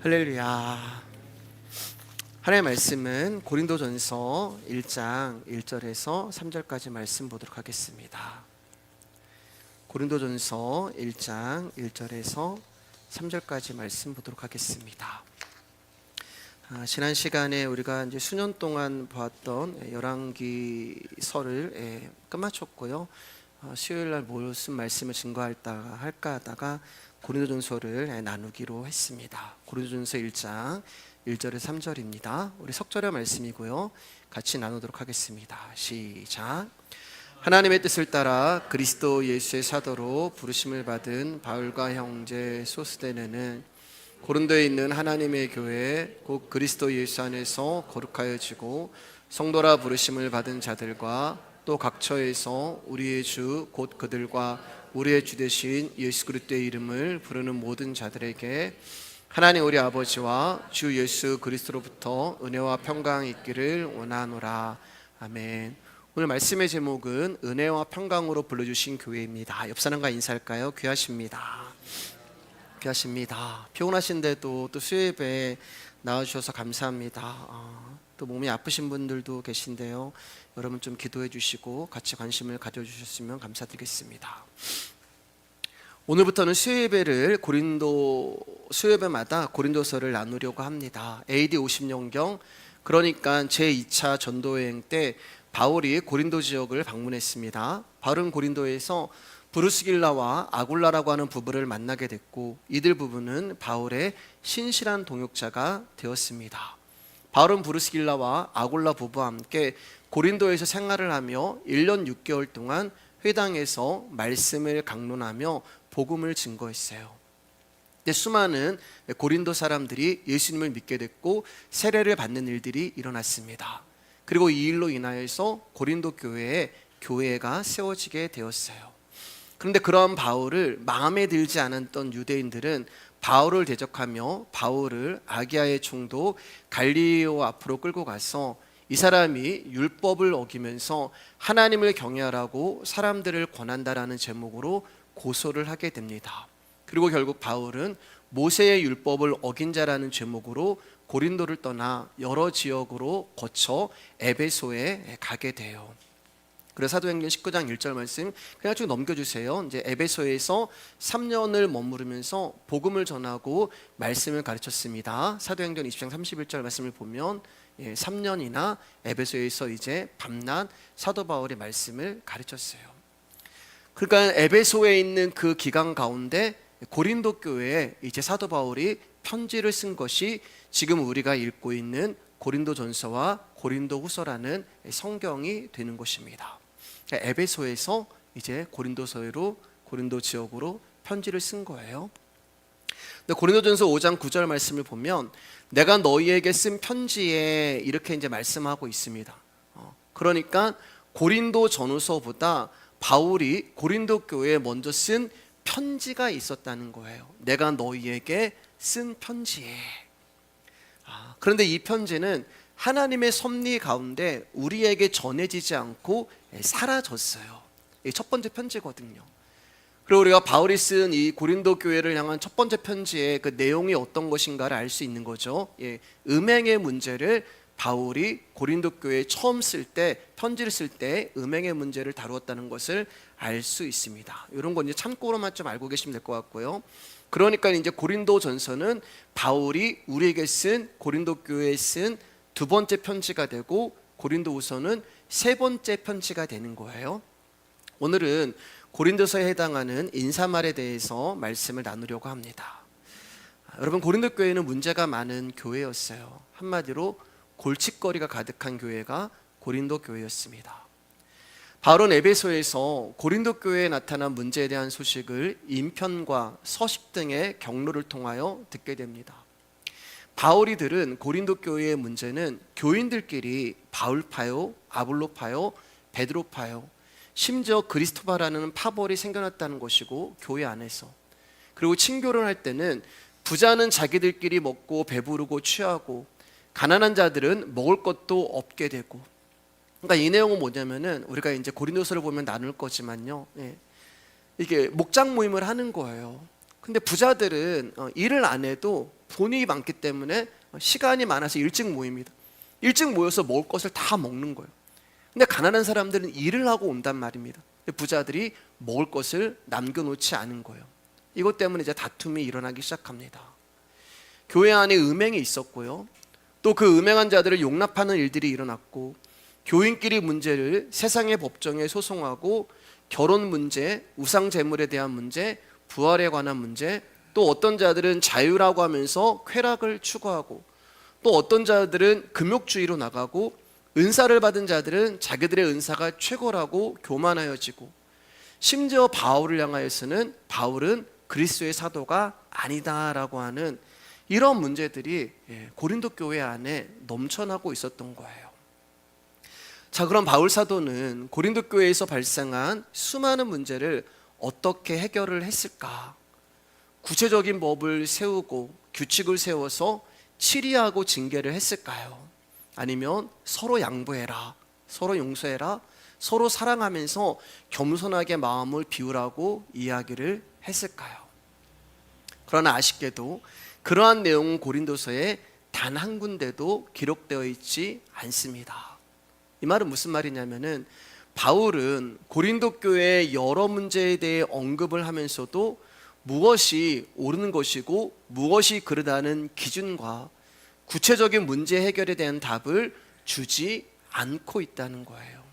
할렐루야. 하나님의 말씀은 고린도전서 1장 1절에서 3절까지 말씀 보도록 하겠습니다. 고린도전서 1장 1절에서 3절까지 말씀 보도록 하겠습니다. 지난 시간에 우리가 이제 수년 동안 보았던 열왕기서를 끝마쳤고요. 수요일 날 무슨 말씀을 할까 하다가 고린도전서를 나누기로 했습니다. 고린도전서 1장 1절에서 3절입니다. 우리 석절의 말씀이고요. 같이 나누도록 하겠습니다. 시작. 하나님의 뜻을 따라 그리스도 예수의 사도로 부르심을 받은 바울과 형제 소스데네는 고린도에 있는 하나님의 교회 곧 그리스도 예수 안에서 거룩하여지고 성도라 부르심을 받은 자들과 또 각처에서 우리의 주 곧 그들과 우리의 주 되신 예수 그리스도의 이름을 부르는 모든 자들에게 하나님 우리 아버지와 주 예수 그리스도로부터 은혜와 평강이 있기를 원하노라. 아멘. 오늘 말씀의 제목은 은혜와 평강으로 불러주신 교회입니다. 옆 사람과 인사할까요? 귀하십니다. 귀하십니다. 피곤하신데도 또 수요예배 나와주셔서 감사합니다. 또 몸이 아프신 분들도 계신데요. 여러분 좀 기도해 주시고 같이 관심을 가져주셨으면 감사드리겠습니다. 오늘부터는 수요예배마다 고린도서를 나누려고 합니다. AD 50년경, 그러니까 제2차 전도여행 때 바울이 고린도 지역을 방문했습니다. 바울은 고린도에서 브루스길라와 아굴라라고 하는 부부를 만나게 됐고, 이들 부부는 바울의 신실한 동역자가 되었습니다. 바울은 브루스길라와 아굴라 부부와 함께 고린도에서 생활을 하며 1년 6개월 동안 회당에서 말씀을 강론하며 복음을 증거했어요. 근데 수많은 고린도 사람들이 예수님을 믿게 됐고 세례를 받는 일들이 일어났습니다. 그리고 이 일로 인하여서 고린도 교회가 세워지게 되었어요. 그런데 그러한 바울을 마음에 들지 않았던 유대인들은 바울을 대적하며 바울을 아기야의 총독 갈리오 앞으로 끌고 가서 이 사람이 율법을 어기면서 하나님을 경외하라고 사람들을 권한다라는 제목으로 고소를 하게 됩니다. 그리고 결국 바울은 모세의 율법을 어긴 자라는 제목으로 고린도를 떠나 여러 지역으로 거쳐 에베소에 가게 돼요. 그래서 사도행전 19장 1절 말씀 그냥 쭉 넘겨주세요. 이제 에베소에서 3년을 머무르면서 복음을 전하고 말씀을 가르쳤습니다. 사도행전 20장 31절 말씀을 보면 3년이나 에베소에서 이제 밤낮 사도 바울의 말씀을 가르쳤어요. 그러니까 에베소에 있는 그 기간 가운데 고린도 교회에 이제 사도 바울이 편지를 쓴 것이 지금 우리가 읽고 있는 고린도전서와 고린도후서라는 성경이 되는 것입니다. 에베소에서 이제 고린도 지역으로 편지를 쓴 거예요. 고린도전서 5장 9절 말씀을 보면 내가 너희에게 쓴 편지에 이렇게 이제 말씀하고 있습니다. 그러니까 고린도 전후서보다 바울이 고린도 교회에 먼저 쓴 편지가 있었다는 거예요. 내가 너희에게 쓴 편지에. 그런데 이 편지는 하나님의 섭리 가운데 우리에게 전해지지 않고 사라졌어요. 이 첫 번째 편지거든요. 그리고 우리가 바울이 쓴 이 고린도 교회를 향한 첫 번째 편지의 그 내용이 어떤 것인가를 알 수 있는 거죠. 음행의 문제를 바울이 고린도 교회에 처음 편지를 쓸 때 음행의 문제를 다루었다는 것을 알 수 있습니다. 이런 건 이제 참고로만 좀 알고 계시면 될 것 같고요. 그러니까 이제 고린도전서는 바울이 우리에게 쓴 고린도 교회에 쓴 두 번째 편지가 되고 고린도후서는 세 번째 편지가 되는 거예요. 오늘은 고린도서에 해당하는 인사말에 대해서 말씀을 나누려고 합니다. 여러분, 고린도 교회는 문제가 많은 교회였어요. 한마디로 골칫거리가 가득한 교회가 고린도 교회였습니다. 바울은 에베소에서 고린도 교회에 나타난 문제에 대한 소식을 인편과 서식 등의 경로를 통하여 듣게 됩니다. 바울이 들은 고린도 교회의 문제는 교인들끼리 바울파요, 아볼로파요, 베드로파요, 심지어 그리스토바라는 파벌이 생겨났다는 것이고 교회 안에서. 그리고 친교를 할 때는 부자는 자기들끼리 먹고 배부르고 취하고 가난한 자들은 먹을 것도 없게 되고. 그러니까 이 내용은 뭐냐면은 우리가 이제 고린도서를 보면 나눌 거지만요, 이게 목장 모임을 하는 거예요. 근데 부자들은 일을 안 해도 돈이 많기 때문에 시간이 많아서 일찍 모입니다. 일찍 모여서 먹을 것을 다 먹는 거예요. 근데 가난한 사람들은 일을 하고 온단 말입니다. 부자들이 먹을 것을 남겨놓지 않은 거예요. 이것 때문에 이제 다툼이 일어나기 시작합니다. 교회 안에 음행이 있었고요. 또 그 음행한 자들을 용납하는 일들이 일어났고, 교인끼리 문제를 세상의 법정에 소송하고, 결혼 문제, 우상 제물에 대한 문제, 부활에 관한 문제, 또 어떤 자들은 자유라고 하면서 쾌락을 추구하고, 또 어떤 자들은 금욕주의로 나가고, 은사를 받은 자들은 자기들의 은사가 최고라고 교만하여지고, 심지어 바울을 향하여서는 바울은 그리스도의 사도가 아니다라고 하는 이런 문제들이 고린도 교회 안에 넘쳐나고 있었던 거예요. 자, 그럼 바울 사도는 고린도 교회에서 발생한 수많은 문제를 어떻게 해결을 했을까? 구체적인 법을 세우고 규칙을 세워서 치리하고 징계를 했을까요? 아니면 서로 양보해라, 서로 용서해라, 서로 사랑하면서 겸손하게 마음을 비우라고 이야기를 했을까요? 그러나 아쉽게도 그러한 내용은 고린도서에 단 한 군데도 기록되어 있지 않습니다. 이 말은 무슨 말이냐면은, 바울은 고린도 교회의 여러 문제에 대해 언급을 하면서도 무엇이 옳은 것이고 무엇이 그르다는 기준과 구체적인 문제 해결에 대한 답을 주지 않고 있다는 거예요.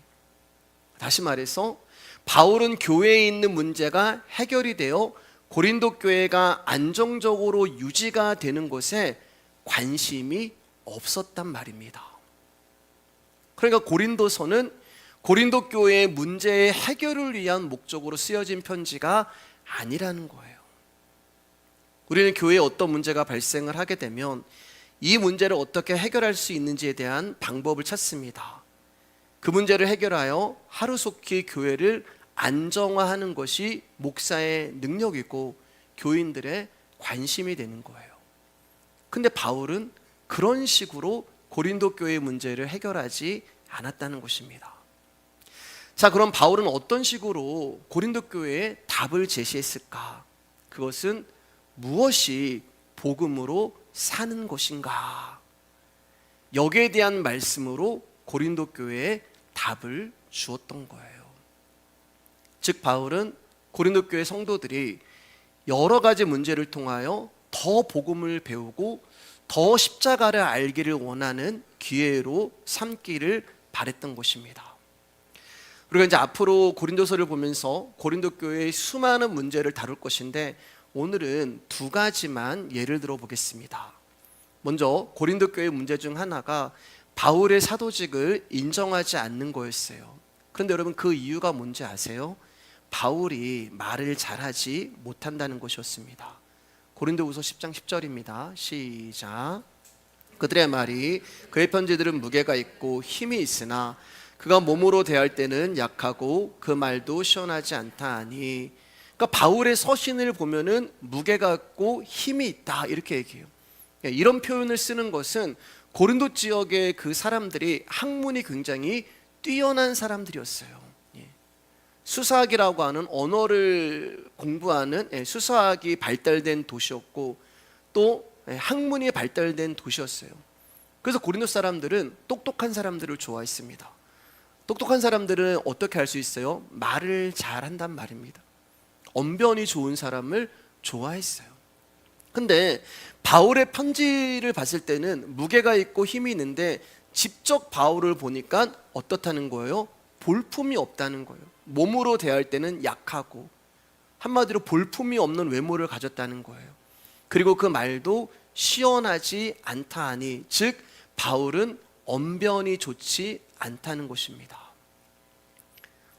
다시 말해서 바울은 교회에 있는 문제가 해결이 되어 고린도 교회가 안정적으로 유지가 되는 것에 관심이 없었단 말입니다. 그러니까 고린도서는 고린도 교회의 문제의 해결을 위한 목적으로 쓰여진 편지가 아니라는 거예요. 우리는 교회에 어떤 문제가 발생을 하게 되면 이 문제를 어떻게 해결할 수 있는지에 대한 방법을 찾습니다. 그 문제를 해결하여 하루속히 교회를 안정화하는 것이 목사의 능력이고 교인들의 관심이 되는 거예요. 근데 바울은 그런 식으로 고린도 교회의 문제를 해결하지 않았다는 것입니다. 자, 그럼 바울은 어떤 식으로 고린도 교회에 답을 제시했을까? 그것은 무엇이 복음으로 사는 것인가? 여기에 대한 말씀으로 고린도 교회에 답을 주었던 거예요. 즉, 바울은 고린도 교회 성도들이 여러 가지 문제를 통하여 더 복음을 배우고 더 십자가를 알기를 원하는 기회로 삼기를 바랬던 것입니다. 우리가 이제 앞으로 고린도서를 보면서 고린도 교회의 수많은 문제를 다룰 것인데, 오늘은 두 가지만 예를 들어 보겠습니다. 먼저 고린도 교회의 문제 중 하나가 바울의 사도직을 인정하지 않는 거였어요. 그런데 여러분, 그 이유가 뭔지 아세요? 바울이 말을 잘하지 못한다는 것이었습니다. 고린도후서 10장 10절입니다. 시작. 그들의 말이 그의 편지들은 무게가 있고 힘이 있으나 그가 몸으로 대할 때는 약하고 그 말도 시원하지 않다 하니, 그러니까 바울의 서신을 보면은 무게가 있고 힘이 있다 이렇게 얘기해요. 이런 표현을 쓰는 것은 고린도 지역의 그 사람들이 학문이 굉장히 뛰어난 사람들이었어요. 수사학이라고 하는 언어를 공부하는 수사학이 발달된 도시였고, 또 학문이 발달된 도시였어요. 그래서 고린도 사람들은 똑똑한 사람들을 좋아했습니다. 똑똑한 사람들은 어떻게 할 수 있어요? 말을 잘한단 말입니다. 언변이 좋은 사람을 좋아했어요. 근데 바울의 편지를 봤을 때는 무게가 있고 힘이 있는데, 직접 바울을 보니까 어떻다는 거예요? 볼품이 없다는 거예요. 몸으로 대할 때는 약하고, 한마디로 볼품이 없는 외모를 가졌다는 거예요. 그리고 그 말도 시원하지 않다 하니, 즉 바울은 언변이 좋지 않다는 것입니다.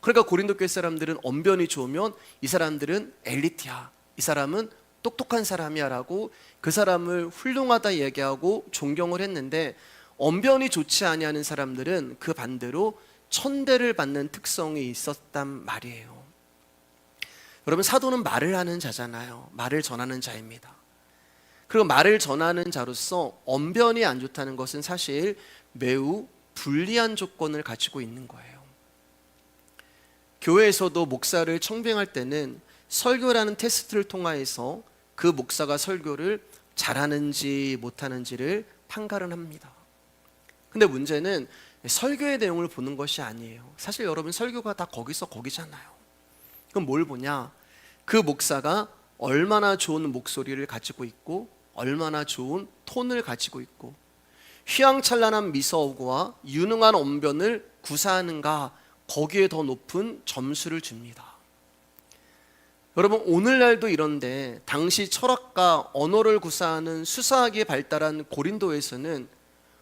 그러니까 고린도 교회 사람들은 언변이 좋으면 이 사람들은 엘리트야, 이 사람은 똑똑한 사람이야 라고 그 사람을 훌륭하다 얘기하고 존경을 했는데, 언변이 좋지 아니하는 사람들은 그 반대로 천대를 받는 특성이 있었단 말이에요. 여러분, 사도는 말을 하는 자잖아요. 말을 전하는 자입니다. 그리고 말을 전하는 자로서 언변이 안 좋다는 것은 사실 매우 불리한 조건을 가지고 있는 거예요. 교회에서도 목사를 청빙할 때는 설교라는 테스트를 통하여서 그 목사가 설교를 잘하는지 못하는지를 판가름 합니다. 근데 문제는 설교의 내용을 보는 것이 아니에요. 사실 여러분, 설교가 다 거기잖아요. 그럼 뭘 보냐? 그 목사가 얼마나 좋은 목소리를 가지고 있고 얼마나 좋은 톤을 가지고 있고 휘황찬란한 미서어구와 유능한 언변을 구사하는가, 거기에 더 높은 점수를 줍니다. 여러분, 오늘날도 이런데 당시 철학과 언어를 구사하는 수사하게 발달한 고린도에서는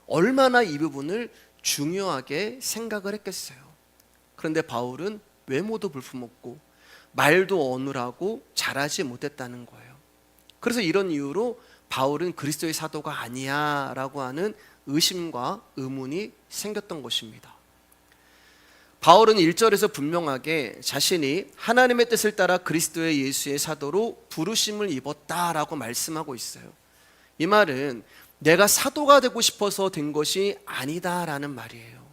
얼마나 이 부분을 중요하게 생각을 했겠어요. 그런데 바울은 외모도 볼품없고 말도 어눌하고 잘하지 못했다는 거예요. 그래서 이런 이유로 바울은 그리스도의 사도가 아니야 라고 하는 의심과 의문이 생겼던 것입니다. 바울은 1절에서 분명하게 자신이 하나님의 뜻을 따라 그리스도의 예수의 사도로 부르심을 입었다라고 말씀하고 있어요. 이 말은 내가 사도가 되고 싶어서 된 것이 아니다라는 말이에요.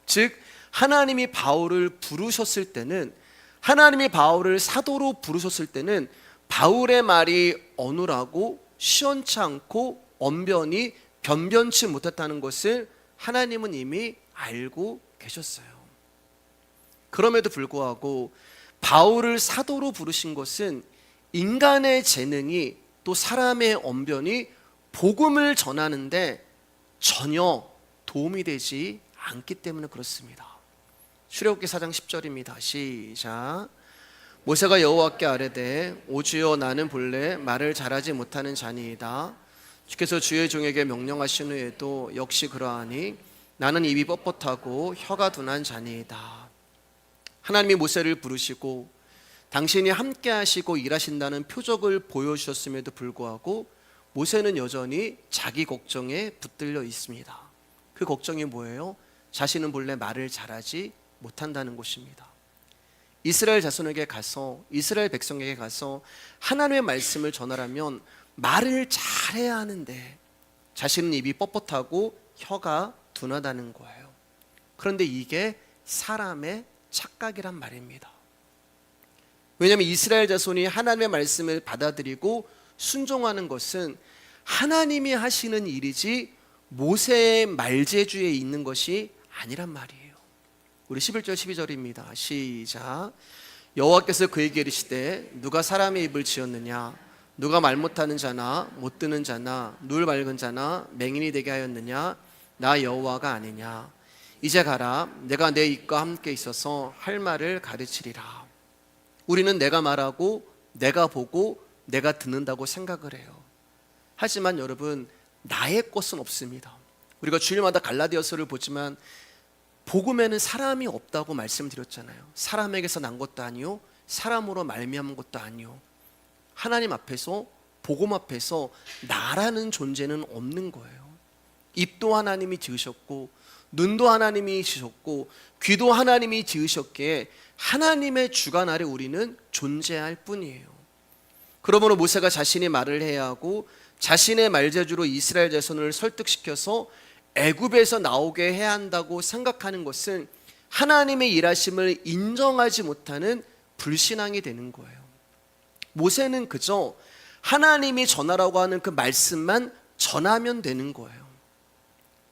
즉 하나님이 바울을 부르셨을 때는, 하나님이 바울을 사도로 부르셨을 때는 바울의 말이 어눌하고 시원치 않고 언변이 변변치 못했다는 것을 하나님은 이미 알고 계셨어요. 그럼에도 불구하고 바울을 사도로 부르신 것은 인간의 재능이, 또 사람의 언변이 복음을 전하는데 전혀 도움이 되지 않기 때문에 그렇습니다. 출애굽기 4장 10절입니다. 시작. 모세가 여호와께 아뢰되 오 주여, 나는 본래 말을 잘하지 못하는 자니이다. 주께서 주의 종에게 명령하신 후에도 역시 그러하니 나는 입이 뻣뻣하고 혀가 둔한 자니이다. 하나님이 모세를 부르시고 당신이 함께 하시고 일하신다는 표적을 보여주셨음에도 불구하고 모세는 여전히 자기 걱정에 붙들려 있습니다. 그 걱정이 뭐예요? 자신은 본래 말을 잘하지 못한다는 것입니다. 이스라엘 자손에게 가서, 이스라엘 백성에게 가서 하나님의 말씀을 전하라면 말을 잘해야 하는데 자신은 입이 뻣뻣하고 혀가 둔하다는 거예요. 그런데 이게 사람의 착각이란 말입니다. 왜냐하면 이스라엘 자손이 하나님의 말씀을 받아들이고 순종하는 것은 하나님이 하시는 일이지 모세의 말재주에 있는 것이 아니란 말이에요. 우리 11절 12절입니다. 시작. 여호와께서 그에게 이르시되 누가 사람의 입을 지었느냐? 누가 말 못하는 자나 못 듣는 자나 눈 맑은 자나 맹인이 되게 하였느냐? 나 여호와가 아니냐? 이제 가라. 내가 내 입과 함께 있어서 할 말을 가르치리라. 우리는 내가 말하고 내가 보고 내가 듣는다고 생각을 해요. 하지만 여러분, 나의 것은 없습니다. 우리가 주일마다 갈라디아서를 보지만 복음에는 사람이 없다고 말씀드렸잖아요. 사람에게서 난 것도 아니요, 사람으로 말미암은 것도 아니요. 하나님 앞에서, 복음 앞에서 나라는 존재는 없는 거예요. 입도 하나님이 지으셨고 눈도 하나님이 지으셨고 귀도 하나님이 지으셨기에 하나님의 주관 아래 우리는 존재할 뿐이에요. 그러므로 모세가 자신이 말을 해야 하고 자신의 말재주로 이스라엘 자손을 설득시켜서 애굽에서 나오게 해야 한다고 생각하는 것은 하나님의 일하심을 인정하지 못하는 불신앙이 되는 거예요. 모세는 그저 하나님이 전하라고 하는 그 말씀만 전하면 되는 거예요.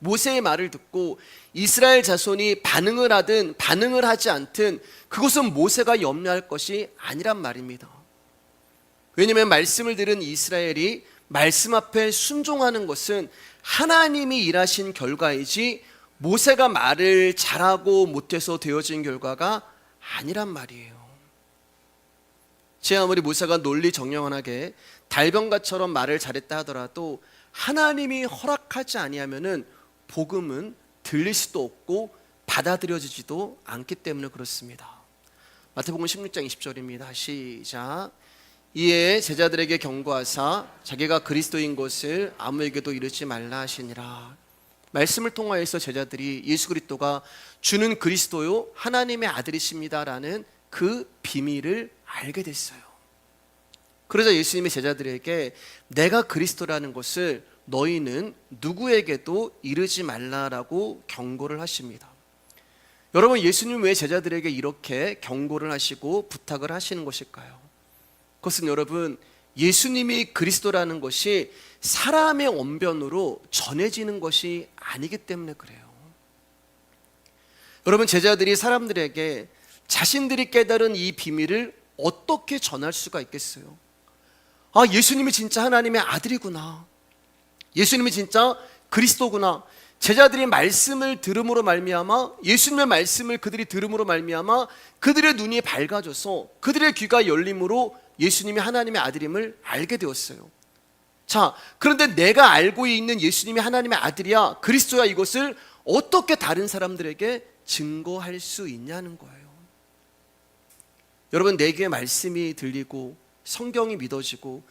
모세의 말을 듣고 이스라엘 자손이 반응을 하든 반응을 하지 않든 그것은 모세가 염려할 것이 아니란 말입니다. 왜냐하면 말씀을 들은 이스라엘이 말씀 앞에 순종하는 것은 하나님이 일하신 결과이지 모세가 말을 잘하고 못해서 되어진 결과가 아니란 말이에요. 제 아무리 모세가 논리정연하게 달변가처럼 말을 잘했다 하더라도 하나님이 허락하지 아니하면은 복음은 들릴 수도 없고 받아들여지지도 않기 때문에 그렇습니다. 마태복음 16장 20절입니다. 시작. 이에 제자들에게 경고하사 자기가 그리스도인 것을 아무에게도 이르지 말라 하시니라. 말씀을 통하여서 제자들이 예수 그리스도가 주는 그리스도요 하나님의 아들이십니다라는 그 비밀을 알게 됐어요. 그러자 예수님이 제자들에게 내가 그리스도라는 것을 너희는 누구에게도 이르지 말라라고 경고를 하십니다. 여러분, 예수님 왜 제자들에게 이렇게 경고를 하시고 부탁을 하시는 것일까요? 그것은 여러분, 예수님이 그리스도라는 것이 사람의 언변으로 전해지는 것이 아니기 때문에 그래요. 여러분, 제자들이 사람들에게 자신들이 깨달은 이 비밀을 어떻게 전할 수가 있겠어요? 아, 예수님이 진짜 하나님의 아들이구나, 예수님이 진짜 그리스도구나. 제자들이 말씀을 들음으로 말미암아, 예수님의 말씀을 그들이 들음으로 말미암아 그들의 눈이 밝아져서 그들의 귀가 열림으로 예수님이 하나님의 아들임을 알게 되었어요. 자, 그런데 내가 알고 있는 예수님이 하나님의 아들이야, 그리스도야, 이것을 어떻게 다른 사람들에게 증거할 수 있냐는 거예요. 여러분, 내 귀에 말씀이 들리고 성경이 믿어지고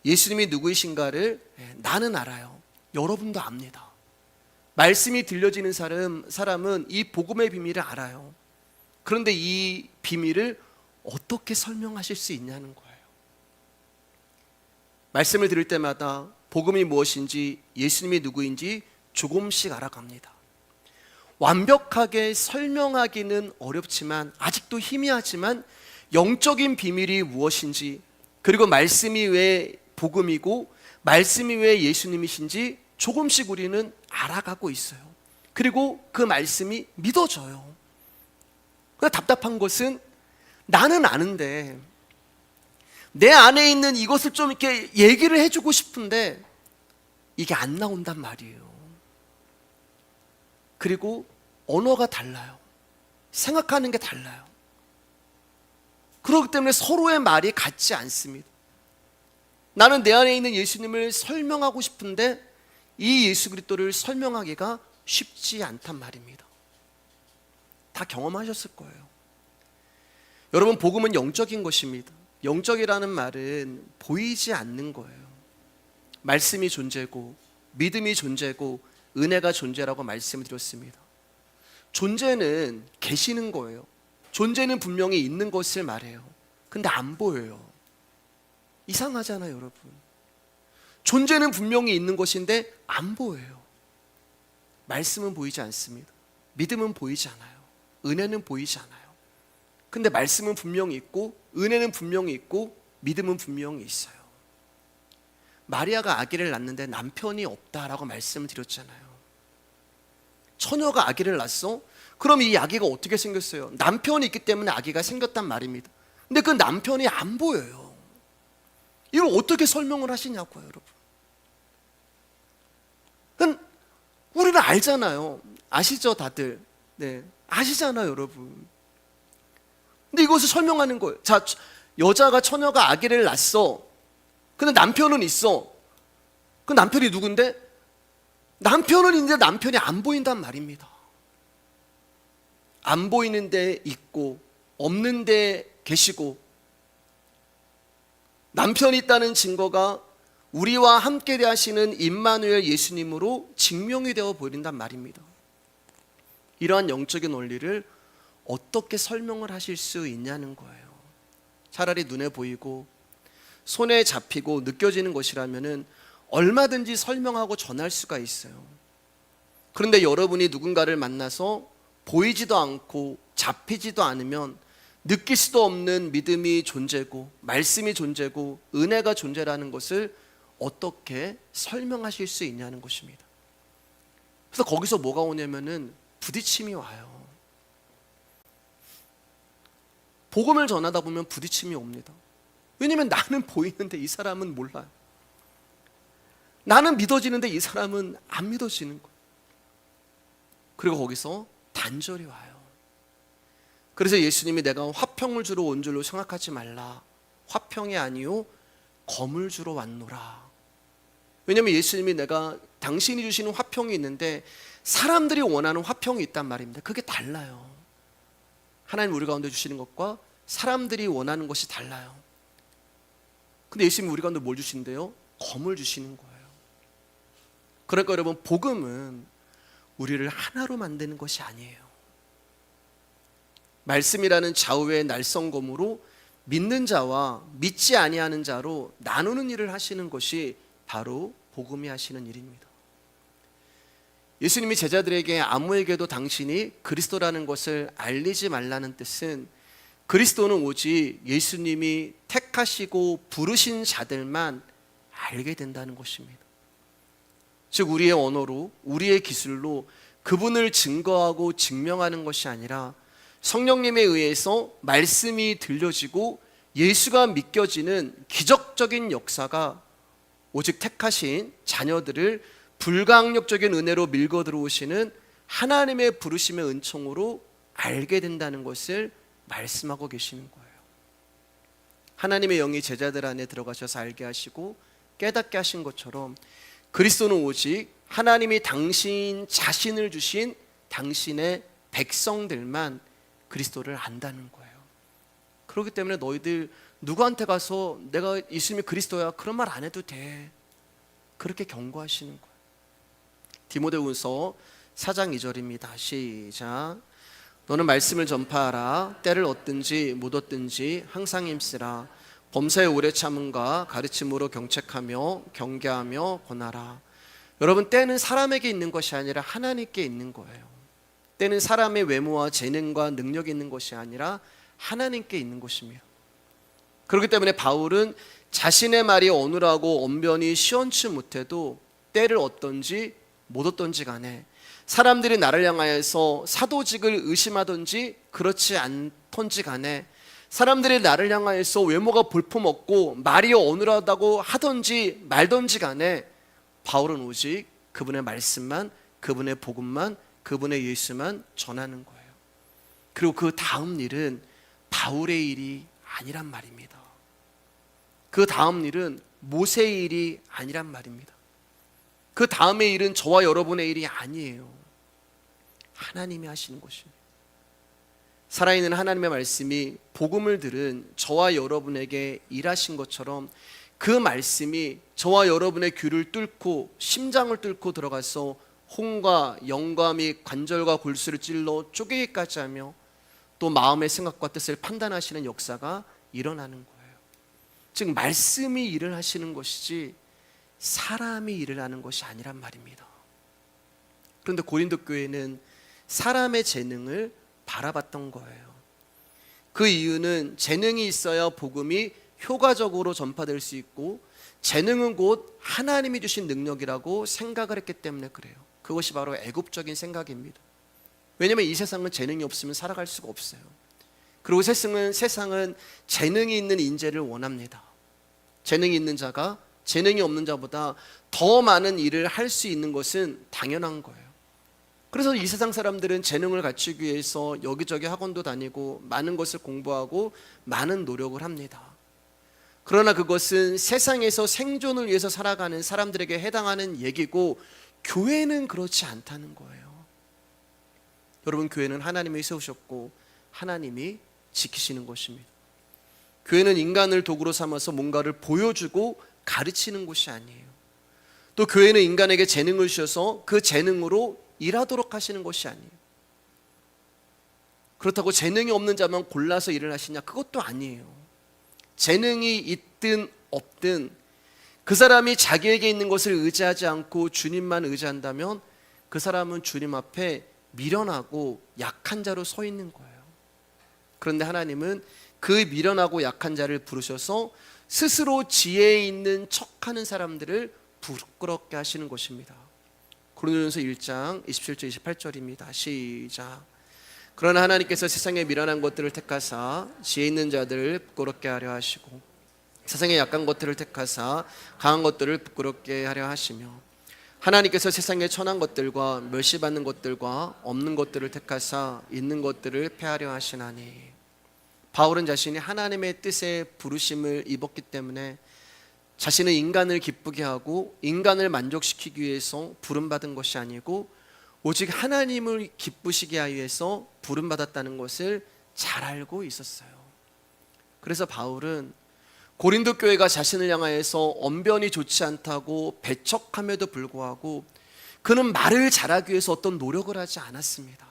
예수님이 누구이신가를 나는 알아요. 여러분도 압니다. 말씀이 들려지는 사람은 이 복음의 비밀을 알아요. 그런데 이 비밀을 어떻게 설명하실 수 있냐는 거예요. 말씀을 들을 때마다 복음이 무엇인지, 예수님이 누구인지 조금씩 알아갑니다. 완벽하게 설명하기는 어렵지만, 아직도 희미하지만 영적인 비밀이 무엇인지, 그리고 말씀이 왜 복음이고 말씀이 왜 예수님이신지 조금씩 우리는 알아가고 있어요. 그리고 그 말씀이 믿어져요. 그런데 답답한 것은, 나는 아는데 내 안에 있는 이것을 좀 이렇게 얘기를 해주고 싶은데 이게 안 나온단 말이에요. 그리고 언어가 달라요. 생각하는 게 달라요. 그렇기 때문에 서로의 말이 같지 않습니다. 나는 내 안에 있는 예수님을 설명하고 싶은데 이 예수 그리스도를 설명하기가 쉽지 않단 말입니다. 다 경험하셨을 거예요. 여러분, 복음은 영적인 것입니다. 영적이라는 말은 보이지 않는 거예요. 말씀이 존재고 믿음이 존재고 은혜가 존재라고 말씀을 드렸습니다. 존재는 계시는 거예요. 존재는 분명히 있는 것을 말해요. 근데 안 보여요. 이상하잖아요, 여러분. 존재는 분명히 있는 것인데 안 보여요. 말씀은 보이지 않습니다. 믿음은 보이지 않아요. 은혜는 보이지 않아요. 근데 말씀은 분명히 있고 은혜는 분명히 있고 믿음은 분명히 있어요. 마리아가 아기를 낳는데 남편이 없다라고 말씀을 드렸잖아요. 처녀가 아기를 낳았어? 그럼 이 아기가 어떻게 생겼어요? 남편이 있기 때문에 아기가 생겼단 말입니다. 근데 그 남편이 안 보여요. 이걸 어떻게 설명을 하시냐고요, 여러분. 우리는 알잖아요. 아시죠, 다들? 네, 아시잖아요, 여러분. 근데 이것을 설명하는 거예요. 자, 여자가, 처녀가 아기를 낳았어. 근데 남편은 있어. 그 남편이 누군데? 남편은 있는데 남편이 안 보인단 말입니다. 안 보이는데 있고 없는데 계시고, 남편이 있다는 증거가 우리와 함께 대하시는 임마누엘 예수님으로 증명이 되어 보인단 말입니다. 이러한 영적인 원리를 어떻게 설명을 하실 수 있냐는 거예요. 차라리 눈에 보이고 손에 잡히고 느껴지는 것이라면 얼마든지 설명하고 전할 수가 있어요. 그런데 여러분이 누군가를 만나서 보이지도 않고 잡히지도 않으면 느낄 수도 없는 믿음이 존재고 말씀이 존재고 은혜가 존재라는 것을 어떻게 설명하실 수 있냐는 것입니다. 그래서 거기서 뭐가 오냐면은 부딪힘이 와요. 복음을 전하다 보면 부딪힘이 옵니다. 왜냐면 나는 보이는데 이 사람은 몰라요. 나는 믿어지는데 이 사람은 안 믿어지는 거예요. 그리고 거기서 단절이 와요. 그래서 예수님이 내가 화평을 주러 온 줄로 생각하지 말라. 화평이 아니요 검을 주러 왔노라. 왜냐면 예수님이 내가 당신이 주시는 화평이 있는데 사람들이 원하는 화평이 있단 말입니다. 그게 달라요. 하나님 우리 가운데 주시는 것과 사람들이 원하는 것이 달라요. 근데 예수님이 우리 가운데 뭘 주신대요? 검을 주시는 거예요. 그러니까 여러분, 복음은 우리를 하나로 만드는 것이 아니에요. 말씀이라는 좌우의 날성검으로 믿는 자와 믿지 아니하는 자로 나누는 일을 하시는 것이 바로 복음이 하시는 일입니다. 예수님이 제자들에게 아무에게도 당신이 그리스도라는 것을 알리지 말라는 뜻은 그리스도는 오직 예수님이 택하시고 부르신 자들만 알게 된다는 것입니다. 즉 우리의 언어로, 우리의 기술로 그분을 증거하고 증명하는 것이 아니라 성령님에 의해서 말씀이 들려지고 예수가 믿겨지는 기적적인 역사가 오직 택하신 자녀들을 불가항력적인 은혜로 밀고 들어오시는 하나님의 부르심의 은총으로 알게 된다는 것을 말씀하고 계시는 거예요. 하나님의 영이 제자들 안에 들어가셔서 알게 하시고 깨닫게 하신 것처럼 그리스도는 오직 하나님이 당신 자신을 주신 당신의 백성들만 그리스도를 안다는 거예요. 그렇기 때문에 너희들 누구한테 가서 내가 예수님이 그리스도야 그런 말 안 해도 돼, 그렇게 경고하시는 거예요. 디모데후서 4장 2절입니다. 시작. 너는 말씀을 전파하라. 때를 얻든지 못 얻든지 항상 힘쓰라. 범사에 오래 참음과 가르침으로 경책하며 경계하며 권하라. 여러분, 때는 사람에게 있는 것이 아니라 하나님께 있는 거예요. 때는 사람의 외모와 재능과 능력이 있는 것이 아니라 하나님께 있는 것입니다. 그렇기 때문에 바울은 자신의 말이 어눌하고 언변이 시원치 못해도 때를 얻든지 못 얻든지 간에 사람들이 나를 향하여서 사도직을 의심하든지 그렇지 않던지 간에 사람들이 나를 향하여서 외모가 볼품없고 말이 어눌하다고 하든지 말든지 간에 바울은 오직 그분의 말씀만, 그분의 복음만, 그분의 예수만 전하는 거예요. 그리고 그 다음 일은 바울의 일이 아니란 말입니다. 그 다음 일은 모세의 일이 아니란 말입니다. 그 다음의 일은 저와 여러분의 일이 아니에요. 하나님이 하시는 것입니다. 살아있는 하나님의 말씀이 복음을 들은 저와 여러분에게 일하신 것처럼 그 말씀이 저와 여러분의 귀를 뚫고 심장을 뚫고 들어가서 혼과 영과 및 관절과 골수를 찔러 쪼개기까지 하며 또 마음의 생각과 뜻을 판단하시는 역사가 일어나는 거예요. 즉 말씀이 일을 하시는 것이지 사람이 일을 하는 것이 아니란 말입니다. 그런데 고린도 교회는 사람의 재능을 바라봤던 거예요. 그 이유는 재능이 있어야 복음이 효과적으로 전파될 수 있고 재능은 곧 하나님이 주신 능력이라고 생각을 했기 때문에 그래요. 그것이 바로 애굽적인 생각입니다. 왜냐하면 이 세상은 재능이 없으면 살아갈 수가 없어요. 그리고 세상은 재능이 있는 인재를 원합니다. 재능이 있는 자가 재능이 없는 자보다 더 많은 일을 할 수 있는 것은 당연한 거예요. 그래서 이 세상 사람들은 재능을 갖추기 위해서 여기저기 학원도 다니고 많은 것을 공부하고 많은 노력을 합니다. 그러나 그것은 세상에서 생존을 위해서 살아가는 사람들에게 해당하는 얘기고 교회는 그렇지 않다는 거예요. 여러분, 교회는 하나님이 세우셨고 하나님이 지키시는 것입니다. 교회는 인간을 도구로 삼아서 뭔가를 보여주고 가르치는 곳이 아니에요. 또 교회는 인간에게 재능을 주셔서 그 재능으로 일하도록 하시는 것이 아니에요. 그렇다고 재능이 없는 자만 골라서 일을 하시냐? 그것도 아니에요. 재능이 있든 없든 그 사람이 자기에게 있는 것을 의지하지 않고 주님만 의지한다면 그 사람은 주님 앞에 미련하고 약한 자로 서 있는 거예요. 그런데 하나님은 그 미련하고 약한 자를 부르셔서 스스로 지혜 있는 척하는 사람들을 부끄럽게 하시는 것입니다. 고린도전서 1장 27절 28절입니다. 시작. 그러나 하나님께서 세상의 미련한 것들을 택하사 지혜 있는 자들을 부끄럽게 하려 하시고 세상의 약한 것들을 택하사 강한 것들을 부끄럽게 하려 하시며 하나님께서 세상의 천한 것들과 멸시받는 것들과 없는 것들을 택하사 있는 것들을 폐하려 하시나니. 바울은 자신이 하나님의 뜻에 부르심을 입었기 때문에 자신은 인간을 기쁘게 하고 인간을 만족시키기 위해서 부름받은 것이 아니고 오직 하나님을 기쁘시게 하기 위해서 부름받았다는 것을 잘 알고 있었어요. 그래서 바울은 고린도 교회가 자신을 향하여서 언변이 좋지 않다고 배척함에도 불구하고 그는 말을 잘하기 위해서 어떤 노력을 하지 않았습니다.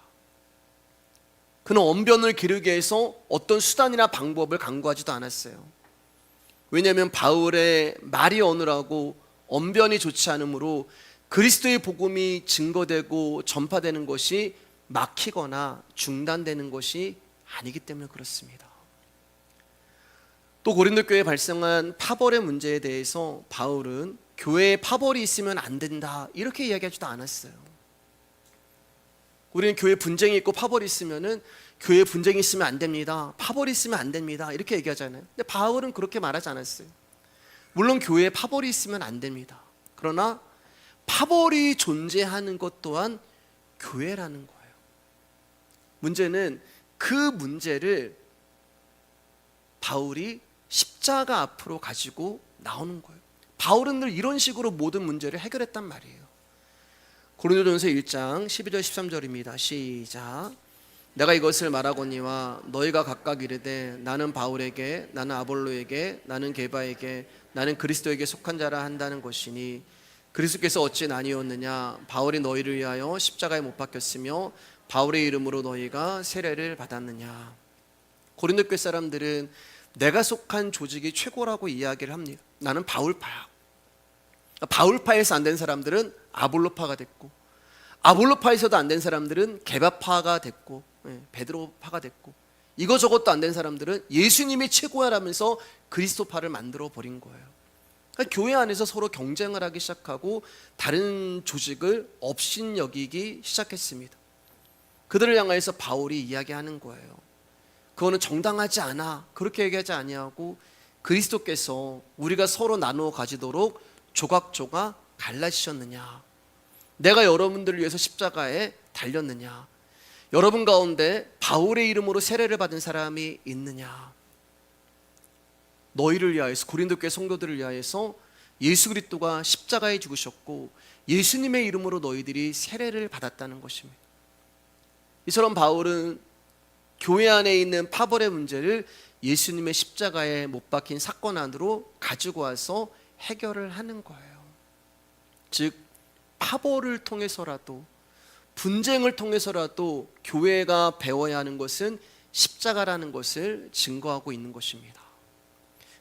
그는 언변을 기르기 위해서 어떤 수단이나 방법을 강구하지도 않았어요. 왜냐하면 바울의 말이 어눌하고 언변이 좋지 않으므로 그리스도의 복음이 증거되고 전파되는 것이 막히거나 중단되는 것이 아니기 때문에 그렇습니다. 또 고린도 교회에 발생한 파벌의 문제에 대해서 바울은 교회에 파벌이 있으면 안 된다 이렇게 이야기하지도 않았어요. 우리는 교회 분쟁이 있고 파벌이 있으면은 교회 분쟁이 있으면 안 됩니다, 파벌이 있으면 안 됩니다 이렇게 얘기하잖아요. 근데 바울은 그렇게 말하지 않았어요. 물론 교회에 파벌이 있으면 안 됩니다. 그러나 파벌이 존재하는 것 또한 교회라는 거예요. 문제는 그 문제를 바울이 십자가 앞으로 가지고 나오는 거예요. 바울은 늘 이런 식으로 모든 문제를 해결했단 말이에요. 고린도전서 1장 12절 13절입니다. 시작. 내가 이것을 말하거니와 너희가 각각 이르되 나는 바울에게, 나는 아볼로에게, 나는 게바에게, 나는 그리스도에게 속한 자라 한다는 것이니 그리스도께서 어찌 나뉘었느냐? 바울이 너희를 위하여 십자가에 못 박혔으며 바울의 이름으로 너희가 세례를 받았느냐? 고린도 교회 사람들은 내가 속한 조직이 최고라고 이야기를 합니다. 나는 바울파야. 바울파에서 안 된 사람들은 아볼로파가 됐고, 아볼로파에서도 안 된 사람들은 게바파가 됐고, 베드로파가 됐고, 이거저것도 안 된 사람들은 예수님이 최고야라면서 그리스도파를 만들어 버린 거예요. 그러니까 교회 안에서 서로 경쟁을 하기 시작하고 다른 조직을 업신여기기 시작했습니다. 그들을 향해서 바울이 이야기하는 거예요. 그거는 정당하지 않아. 그렇게 얘기하지 아니하고 그리스도께서 우리가 서로 나누어 가지도록 조각조각 갈라지셨느냐? 내가 여러분들을 위해서 십자가에 달렸느냐? 여러분 가운데 바울의 이름으로 세례를 받은 사람이 있느냐? 너희를 위하여서, 고린도 교회 성도들을 위하여서 예수 그리스도가 십자가에 죽으셨고 예수님의 이름으로 너희들이 세례를 받았다는 것입니다. 이처럼 바울은 교회 안에 있는 파벌의 문제를 예수님의 십자가에 못 박힌 사건 안으로 가지고 와서 해결을 하는 거예요. 즉 파벌을 통해서라도, 분쟁을 통해서라도 교회가 배워야 하는 것은 십자가라는 것을 증거하고 있는 것입니다.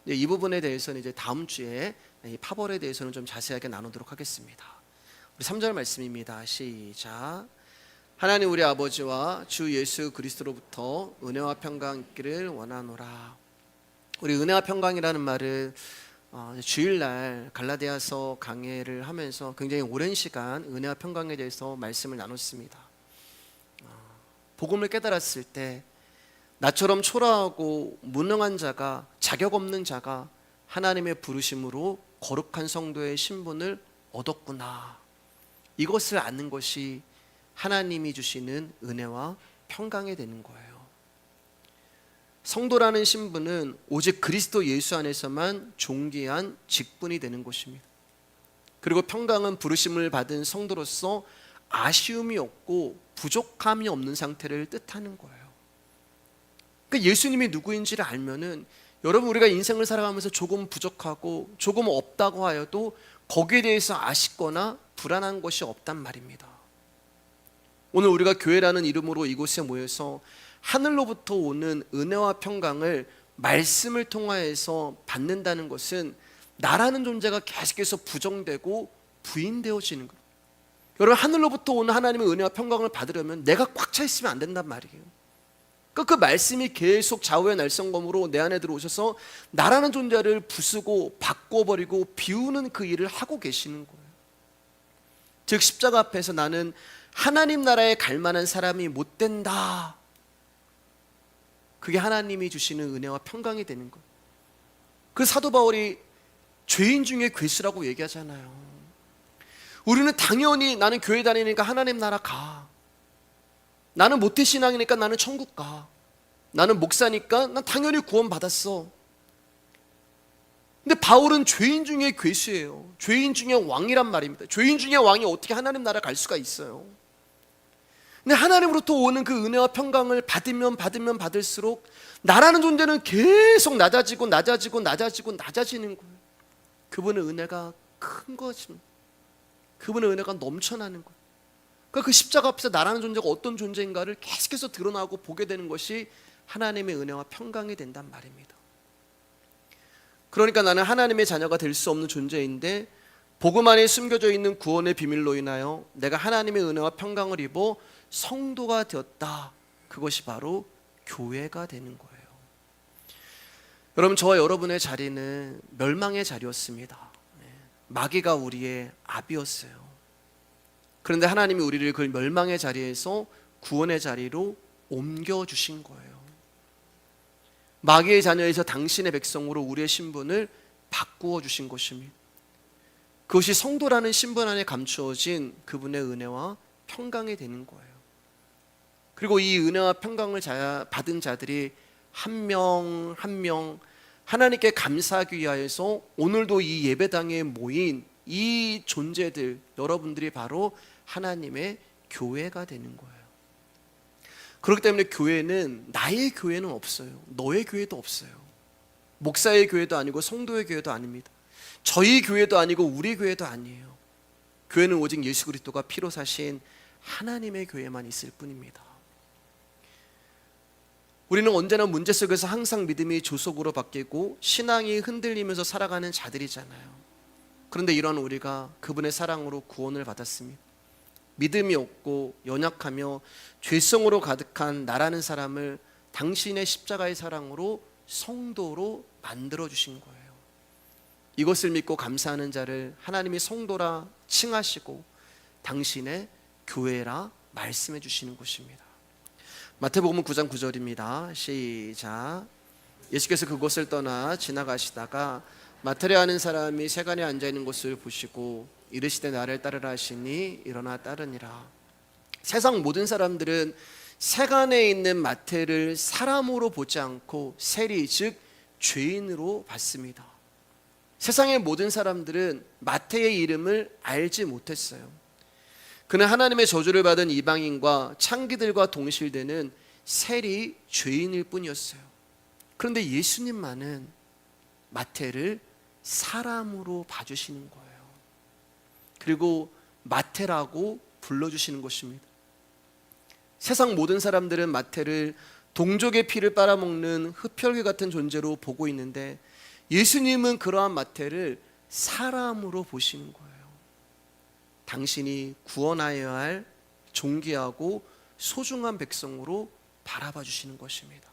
이 부분에 대해서는 이제 다음 주에 이 파벌에 대해서는 좀 자세하게 나누도록 하겠습니다. 우리 3절 말씀입니다. 시작. 하나님 우리 아버지와 주 예수 그리스도로부터 은혜와 평강 있기를 원하노라. 우리 은혜와 평강이라는 말을 주일날 갈라디아서 강해를 하면서 굉장히 오랜 시간 은혜와 평강에 대해서 말씀을 나눴습니다. 복음을 깨달았을 때 나처럼 초라하고 무능한 자가, 자격 없는 자가 하나님의 부르심으로 거룩한 성도의 신분을 얻었구나. 이것을 아는 것이 하나님이 주시는 은혜와 평강이 되는 거예요. 성도라는 신분은 오직 그리스도 예수 안에서만 존귀한 직분이 되는 것입니다. 그리고 평강은 부르심을 받은 성도로서 아쉬움이 없고 부족함이 없는 상태를 뜻하는 거예요. 그러니까 예수님이 누구인지를 알면은 여러분, 우리가 인생을 살아가면서 조금 부족하고 조금 없다고 하여도 거기에 대해서 아쉽거나 불안한 것이 없단 말입니다. 오늘 우리가 교회라는 이름으로 이곳에 모여서 하늘로부터 오는 은혜와 평강을 말씀을 통하여서 받는다는 것은 나라는 존재가 계속해서 부정되고 부인되어지는 거예요. 여러분, 하늘로부터 오는 하나님의 은혜와 평강을 받으려면 내가 꽉 차 있으면 안 된단 말이에요. 그 말씀이 계속 좌우의 날성검으로 내 안에 들어오셔서 나라는 존재를 부수고 바꿔버리고 비우는 그 일을 하고 계시는 거예요. 즉 십자가 앞에서 나는 하나님 나라에 갈 만한 사람이 못 된다. 그게 하나님이 주시는 은혜와 평강이 되는 거예요. 그 사도 바울이 죄인 중에 괴수라고 얘기하잖아요. 우리는 당연히 나는 교회 다니니까 하나님 나라 가. 나는 모태신앙이니까 나는 천국 가. 나는 목사니까 난 당연히 구원 받았어. 근데 바울은 죄인 중에 괴수예요. 죄인 중에 왕이란 말입니다. 죄인 중에 왕이 어떻게 하나님 나라 갈 수가 있어요? 근데 하나님으로부터 오는 그 은혜와 평강을 받으면 받을수록 나라는 존재는 계속 낮아지는 거예요. 그분의 은혜가 큰 것입니다. 그분의 은혜가 넘쳐나는 거예요. 그러니까 그 십자가 앞에서 나라는 존재가 어떤 존재인가를 계속해서 드러나고 보게 되는 것이 하나님의 은혜와 평강이 된단 말입니다. 그러니까 나는 하나님의 자녀가 될 수 없는 존재인데 복음 안에 숨겨져 있는 구원의 비밀로 인하여 내가 하나님의 은혜와 평강을 입어 성도가 되었다. 그것이 바로 교회가 되는 거예요. 여러분, 저와 여러분의 자리는 멸망의 자리였습니다. 마귀가 우리의 압이었어요. 그런데 하나님이 우리를 그 멸망의 자리에서 구원의 자리로 옮겨주신 거예요. 마귀의 자녀에서 당신의 백성으로 우리의 신분을 바꾸어 주신 것입니다. 그것이 성도라는 신분 안에 감추어진 그분의 은혜와 평강이 되는 거예요. 그리고 이 은혜와 평강을 받은 자들이 한 명 한 명 하나님께 감사하기 위하여서 오늘도 이 예배당에 모인 이 존재들, 여러분들이 바로 하나님의 교회가 되는 거예요. 그렇기 때문에 교회는 나의 교회는 없어요. 너의 교회도 없어요. 목사의 교회도 아니고 성도의 교회도 아닙니다. 저희 교회도 아니고 우리 교회도 아니에요. 교회는 오직 예수 그리스도가 피로 사신 하나님의 교회만 있을 뿐입니다. 우리는 언제나 문제 속에서 항상 믿음이 조속으로 바뀌고 신앙이 흔들리면서 살아가는 자들이잖아요. 그런데 이런 우리가 그분의 사랑으로 구원을 받았습니다. 믿음이 없고 연약하며 죄성으로 가득한 나라는 사람을 당신의 십자가의 사랑으로 성도로 만들어 주신 거예요. 이것을 믿고 감사하는 자를 하나님이 성도라 칭하시고 당신의 교회라 말씀해 주시는 것입니다. 마태복음 9장 9절입니다. 시작. 예수께서 그곳을 떠나 지나가시다가 마태레 하는 사람이 세간에 앉아있는 곳을 보시고 이르시되 나를 따르라 하시니 일어나 따르니라. 세상 모든 사람들은 세간에 있는 마태를 사람으로 보지 않고 세리 즉 죄인으로 봤습니다. 세상의 모든 사람들은 마태의 이름을 알지 못했어요. 그는 하나님의 저주를 받은 이방인과 창기들과 동실되는 세리 죄인일 뿐이었어요. 그런데 예수님만은 마태를 사람으로 봐주시는 거예요. 그리고 마태라고 불러주시는 것입니다. 세상 모든 사람들은 마태를 동족의 피를 빨아먹는 흡혈귀 같은 존재로 보고 있는데 예수님은 그러한 마태를 사람으로 보시는 거예요. 당신이 구원하여야 할 존귀하고 소중한 백성으로 바라봐 주시는 것입니다.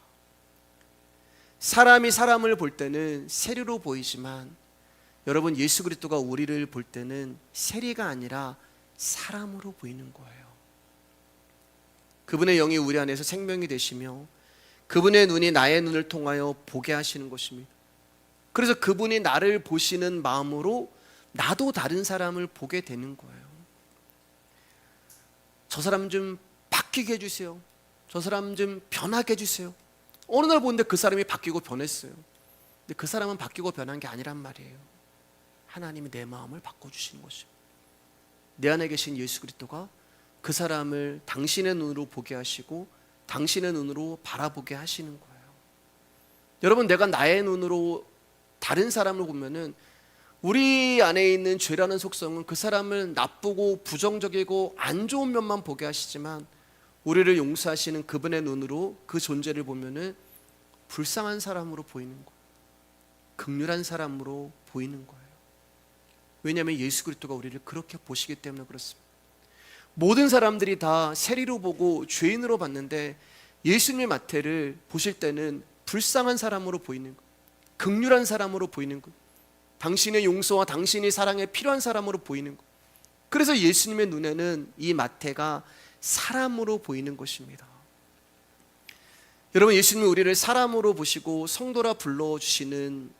사람이 사람을 볼 때는 세리로 보이지만 여러분, 예수 그리스도가 우리를 볼 때는 세리가 아니라 사람으로 보이는 거예요. 그분의 영이 우리 안에서 생명이 되시며 그분의 눈이 나의 눈을 통하여 보게 하시는 것입니다. 그래서 그분이 나를 보시는 마음으로 나도 다른 사람을 보게 되는 거예요. 저 사람 좀 바뀌게 해주세요. 저 사람 좀 변하게 해주세요. 어느 날 보는데 그 사람이 바뀌고 변했어요. 근데 그 사람은 바뀌고 변한 게 아니란 말이에요. 하나님이 내 마음을 바꿔주시는 것입니다. 내 안에 계신 예수 그리스도가 그 사람을 당신의 눈으로 보게 하시고 당신의 눈으로 바라보게 하시는 거예요. 여러분, 내가 나의 눈으로 다른 사람을 보면은 우리 안에 있는 죄라는 속성은 그 사람을 나쁘고 부정적이고 안 좋은 면만 보게 하시지만 우리를 용서하시는 그분의 눈으로 그 존재를 보면은 불쌍한 사람으로 보이는 거예요. 긍휼한 사람으로 보이는 거예요. 왜냐하면 예수 그리스도가 우리를 그렇게 보시기 때문에 그렇습니다. 모든 사람들이 다 세리로 보고 죄인으로 봤는데 예수님의 마태를 보실 때는 불쌍한 사람으로 보이는 거예요. 긍휼한 사람으로 보이는 거예요. 당신의 용서와 당신의 사랑에 필요한 사람으로 보이는 거예요. 그래서 예수님의 눈에는 이 마태가 사람으로 보이는 것입니다. 여러분, 예수님이 우리를 사람으로 보시고 성도라 불러주시는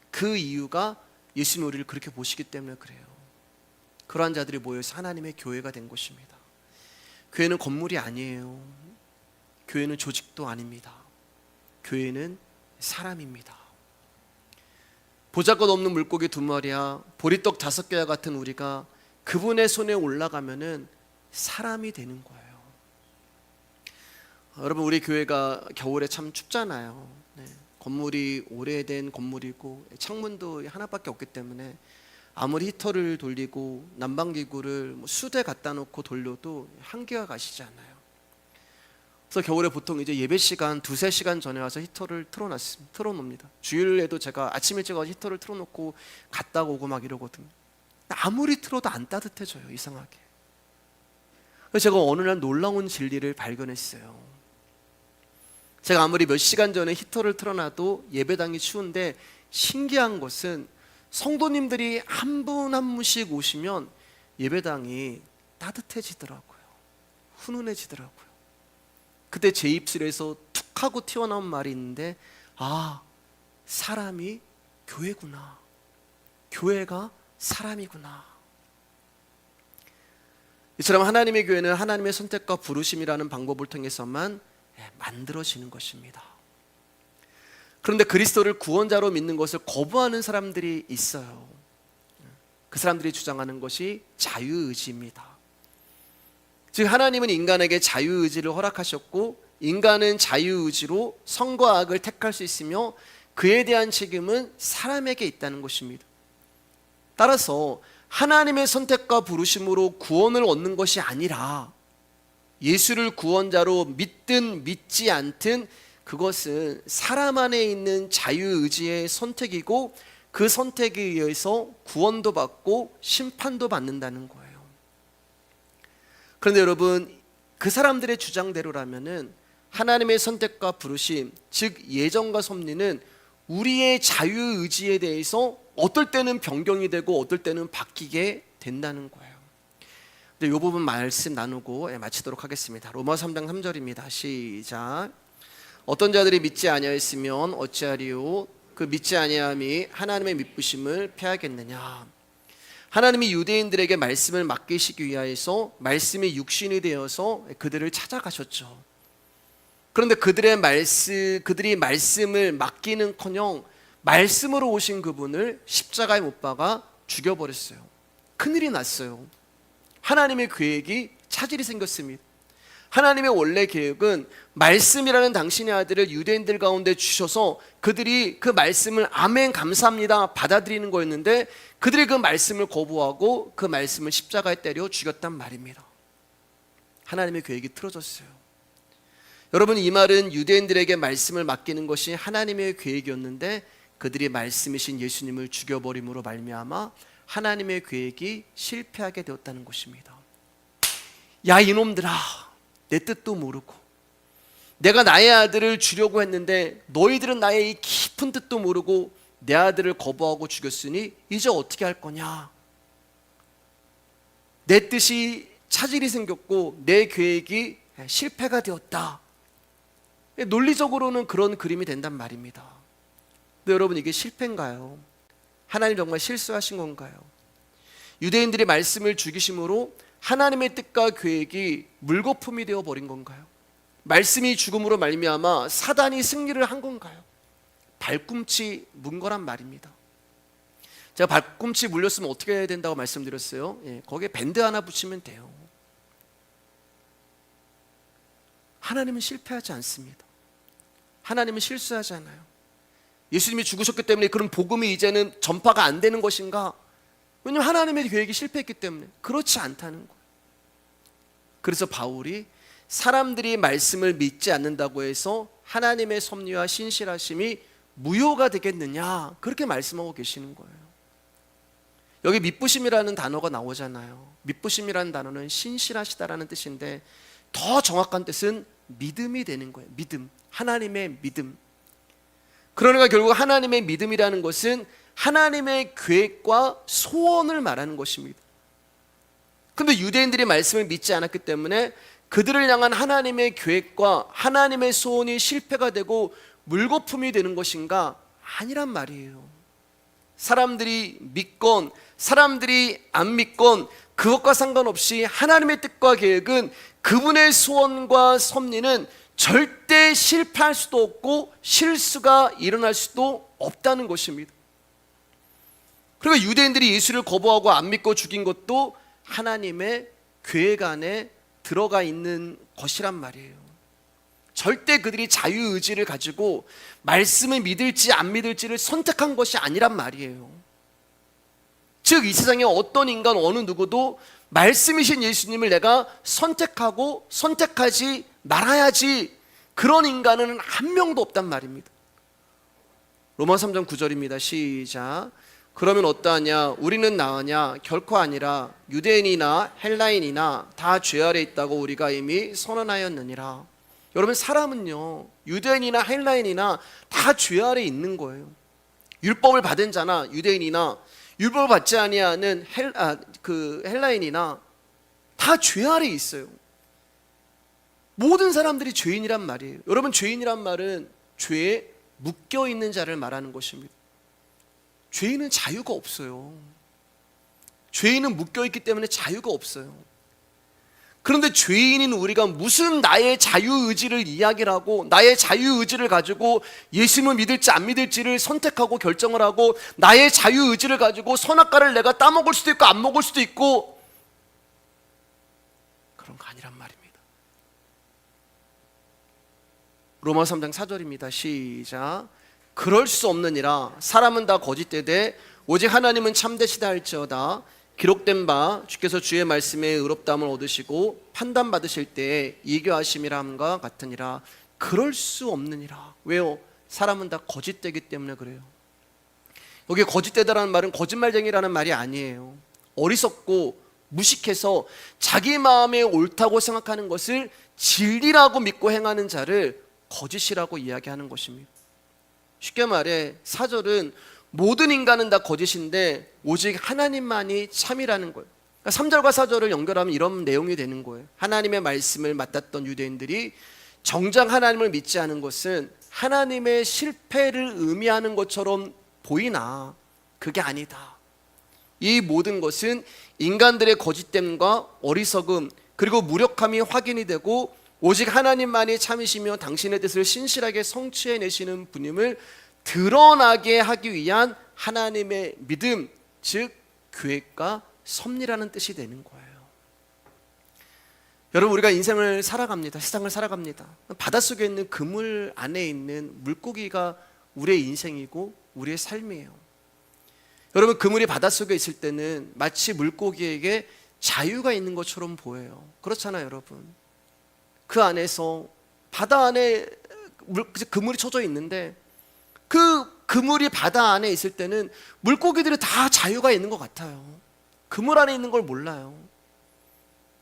그 이유가 예수님이 우리를 그렇게 보시기 때문에 그래요. 그러한 자들이 모여서 하나님의 교회가 된 것입니다. 교회는 건물이 아니에요. 교회는 조직도 아닙니다. 교회는 사람입니다. 보잘것없는 물고기 2마리야 보리떡 5개와 같은 우리가 그분의 손에 올라가면은 사람이 되는 거예요. 여러분, 우리 교회가 겨울에 참 춥잖아요. 네. 건물이 오래된 건물이고 창문도 하나밖에 없기 때문에 아무리 히터를 돌리고 난방기구를 수대 갖다 놓고 돌려도 한기가 가시지 않아요. 그래서 겨울에 보통 이제 예배 시간 2-3시간 전에 와서 히터를 틀어놓습니다. 주일에도 제가 아침 일찍 와서 히터를 틀어놓고 갔다 오고 막 이러거든요. 아무리 틀어도 안 따뜻해져요, 이상하게. 그래서 제가 어느 날 놀라운 진리를 발견했어요. 제가 아무리 몇 시간 전에 히터를 틀어놔도 예배당이 추운데 신기한 것은 성도님들이 한 분 한 분씩 오시면 예배당이 따뜻해지더라고요. 훈훈해지더라고요. 그때 제 입술에서 툭 하고 튀어나온 말이 있는데, 아, 사람이 교회구나. 교회가 사람이구나. 이처럼 하나님의 교회는 하나님의 선택과 부르심이라는 방법을 통해서만 만들어지는 것입니다. 그런데 그리스도를 구원자로 믿는 것을 거부하는 사람들이 있어요. 그 사람들이 주장하는 것이 자유의지입니다. 즉 하나님은 인간에게 자유의지를 허락하셨고 인간은 자유의지로 선과 악을 택할 수 있으며 그에 대한 책임은 사람에게 있다는 것입니다. 따라서 하나님의 선택과 부르심으로 구원을 얻는 것이 아니라 예수를 구원자로 믿든 믿지 않든 그것은 사람 안에 있는 자유의지의 선택이고 그 선택에 의해서 구원도 받고 심판도 받는다는 거예요. 그런데 여러분, 그 사람들의 주장대로라면은 하나님의 선택과 부르심, 즉 예정과 섭리는 우리의 자유의지에 대해서 어떨 때는 변경이 되고 어떨 때는 바뀌게 된다는 거예요. 근데 이 부분 말씀 나누고 마치도록 하겠습니다. 로마서 3장 3절입니다. 시작. 어떤 자들이 믿지 아니하였으면 어찌하리요? 그 믿지 아니함이 하나님의 믿으심을 패하겠느냐? 하나님이 유대인들에게 말씀을 맡기시기 위하여서 말씀이 육신이 되어서 그들을 찾아가셨죠. 그런데 그들이 말씀을 맡기는커녕 말씀으로 오신 그분을 십자가에 못 박아 죽여버렸어요. 큰일이 났어요. 하나님의 계획이 차질이 생겼습니다. 하나님의 원래 계획은 말씀이라는 당신의 아들을 유대인들 가운데 주셔서 그들이 그 말씀을 아멘 감사합니다 받아들이는 거였는데 그들이 그 말씀을 거부하고 그 말씀을 십자가에 때려 죽였단 말입니다. 하나님의 계획이 틀어졌어요. 여러분, 이 말은 유대인들에게 말씀을 맡기는 것이 하나님의 계획이었는데 그들이 말씀이신 예수님을 죽여버림으로 말미암아 하나님의 계획이 실패하게 되었다는 것입니다. 야, 이놈들아, 내 뜻도 모르고 내가 나의 아들을 주려고 했는데 너희들은 나의 이 깊은 뜻도 모르고 내 아들을 거부하고 죽였으니 이제 어떻게 할 거냐? 내 뜻이 차질이 생겼고 내 계획이 실패가 되었다. 논리적으로는 그런 그림이 된단 말입니다. 근데 여러분, 이게 실패인가요? 하나님 정말 실수하신 건가요? 유대인들이 말씀을 죽이심으로 하나님의 뜻과 계획이 물거품이 되어 버린 건가요? 말씀이 죽음으로 말미암아 사단이 승리를 한 건가요? 발꿈치 문 거란 말입니다. 제가 발꿈치 물렸으면 어떻게 해야 된다고 말씀드렸어요? 거기에 밴드 하나 붙이면 돼요. 하나님은 실패하지 않습니다. 하나님은 실수하지 않아요. 예수님이 죽으셨기 때문에 그런 복음이 이제는 전파가 안 되는 것인가? 왜냐하면 하나님의 계획이 실패했기 때문에. 그렇지 않다는 거예요. 그래서 바울이 사람들이 말씀을 믿지 않는다고 해서 하나님의 섭리와 신실하심이 무효가 되겠느냐, 그렇게 말씀하고 계시는 거예요. 여기 믿부심이라는 단어가 나오잖아요. 믿부심이라는 단어는 신실하시다라는 뜻인데 더 정확한 뜻은 믿음이 되는 거예요. 믿음, 하나님의 믿음. 그러니까 결국 하나님의 믿음이라는 것은 하나님의 계획과 소원을 말하는 것입니다. 그런데 유대인들이 말씀을 믿지 않았기 때문에 그들을 향한 하나님의 계획과 하나님의 소원이 실패가 되고 물거품이 되는 것인가? 아니란 말이에요. 사람들이 믿건 사람들이 안 믿건 그것과 상관없이 하나님의 뜻과 계획은 그분의 소원과 섭리는 절대 실패할 수도 없고 실수가 일어날 수도 없다는 것입니다. 그러니까 유대인들이 예수를 거부하고 안 믿고 죽인 것도 하나님의 계획 안에 들어가 있는 것이란 말이에요. 절대 그들이 자유의지를 가지고 말씀을 믿을지 안 믿을지를 선택한 것이 아니란 말이에요. 즉 이 세상에 어떤 인간 어느 누구도 말씀이신 예수님을 내가 선택하고 선택하지 말아야지, 그런 인간은 한 명도 없단 말입니다. 로마서 3장 9절입니다. 시작. 그러면 어떠하냐? 우리는 나으냐? 결코 아니라 유대인이나 헬라인이나 다 죄 아래 있다고 우리가 이미 선언하였느니라. 여러분, 사람은요, 유대인이나 헬라인이나 다 죄 아래 있는 거예요. 율법을 받은 자나 유대인이나 율법을 받지 아니하는 헬라인이나 다 죄 아래 있어요. 모든 사람들이 죄인이란 말이에요. 여러분, 죄인이란 말은 죄에 묶여 있는 자를 말하는 것입니다. 죄인은 자유가 없어요. 죄인은 묶여 있기 때문에 자유가 없어요. 그런데 죄인인 우리가 무슨 나의 자유의지를 이야기를 하고 나의 자유의지를 가지고 예수님을 믿을지 안 믿을지를 선택하고 결정을 하고 나의 자유의지를 가지고 선악과를 내가 따먹을 수도 있고 안 먹을 수도 있고 그런 거 아니란 말입니다. 로마서 3장 4절입니다. 시작. 그럴 수 없느니라. 사람은 다 거짓되되 오직 하나님은 참되시다 할지어다. 기록된 바 주께서 주의 말씀에 의롭다함을 얻으시고 판단받으실 때에 이교하심이라 함과 같으니라. 그럴 수 없느니라. 왜요? 사람은 다 거짓되기 때문에 그래요. 여기 거짓되다라는 말은 거짓말쟁이라는 말이 아니에요. 어리석고 무식해서 자기 마음에 옳다고 생각하는 것을 진리라고 믿고 행하는 자를 거짓이라고 이야기하는 것입니다. 쉽게 말해 4절은 모든 인간은 다 거짓인데 오직 하나님만이 참이라는 거예요. 그러니까 3절과 4절을 연결하면 이런 내용이 되는 거예요. 하나님의 말씀을 맡았던 유대인들이 정작 하나님을 믿지 않은 것은 하나님의 실패를 의미하는 것처럼 보이나 그게 아니다. 이 모든 것은 인간들의 거짓됨과 어리석음 그리고 무력함이 확인이 되고 오직 하나님만이 참이시며 당신의 뜻을 신실하게 성취해내시는 분임을 드러나게 하기 위한 하나님의 믿음, 즉 계획과 섭리라는 뜻이 되는 거예요. 여러분, 우리가 인생을 살아갑니다. 세상을 살아갑니다. 바닷속에 있는 그물 안에 있는 물고기가 우리의 인생이고 우리의 삶이에요. 여러분, 그물이 바닷속에 있을 때는 마치 물고기에게 자유가 있는 것처럼 보여요. 그렇잖아요, 여러분. 그 안에서 바다 안에 그물이 쳐져 있는데 그 그물이 바다 안에 있을 때는 물고기들이 다 자유가 있는 것 같아요. 그물 안에 있는 걸 몰라요.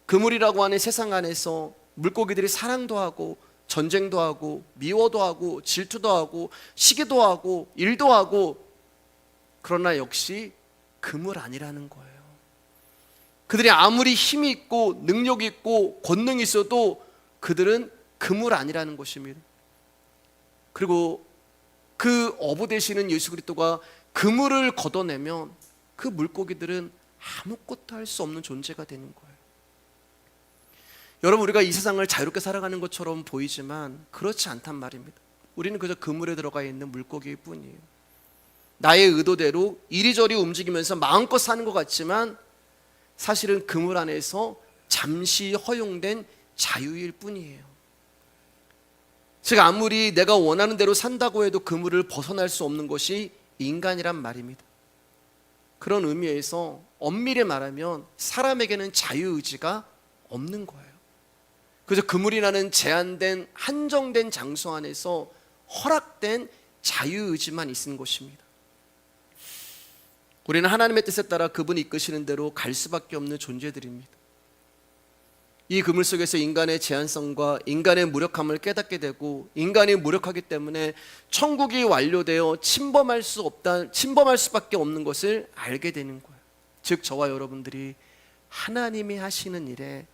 그물이라고 하는 세상 안에서 물고기들이 사랑도 하고 전쟁도 하고 미워도 하고 질투도 하고 시기도 하고 일도 하고 그러나 역시 그물 아니라는 거예요. 그들이 아무리 힘이 있고 능력이 있고 권능이 있어도 그들은 그물 아니라는 것입니다. 그리고 그 어부 되시는 예수 그리스도가 그물을 걷어내면 그 물고기들은 아무것도 할 수 없는 존재가 되는 거예요. 여러분, 우리가 이 세상을 자유롭게 살아가는 것처럼 보이지만 그렇지 않단 말입니다. 우리는 그저 그물에 들어가 있는 물고기일 뿐이에요. 나의 의도대로 이리저리 움직이면서 마음껏 사는 것 같지만 사실은 그물 안에서 잠시 허용된 자유일 뿐이에요. 즉 아무리 내가 원하는 대로 산다고 해도 그물을 벗어날 수 없는 것이 인간이란 말입니다. 그런 의미에서 엄밀히 말하면 사람에게는 자유의지가 없는 거예요. 그래서 그물이라는 제한된 한정된 장소 안에서 허락된 자유의지만 있는 것입니다. 우리는 하나님의 뜻에 따라 그분이 이끄시는 대로 갈 수밖에 없는 존재들입니다. 이 그물 속에서 인간의 제한성과 인간의 무력함을 깨닫게 되고 인간이 무력하기 때문에 천국이 완료되어 침범할 수밖에 없는 것을 알게 되는 거예요. 즉 저와 여러분들이 하나님이 하시는 일에